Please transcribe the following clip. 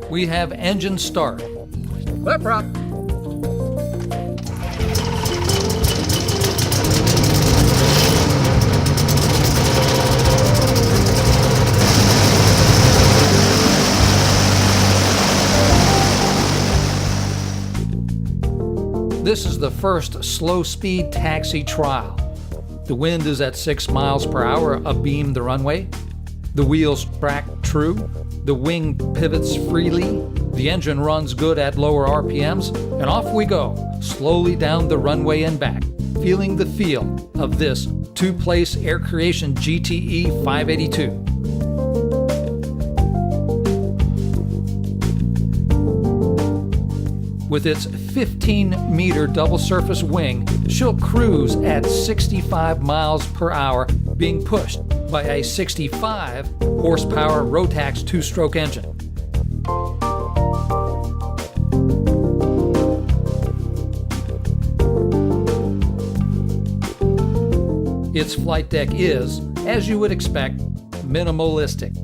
We have engine start. Flip prop. This is the first slow-speed taxi trial. The wind is at 6 miles per hour abeam the runway. The wheels track true. The wing pivots freely. The engine runs good at lower RPMs. And off we go, slowly down the runway and back, feeling the feel of this two-place Air Creation GTE 582. With its 15-meter double-surface wing, she'll cruise at 65 miles per hour, being pushed by a 65-horsepower Rotax two-stroke engine. Its flight deck is, as you would expect, minimalistic.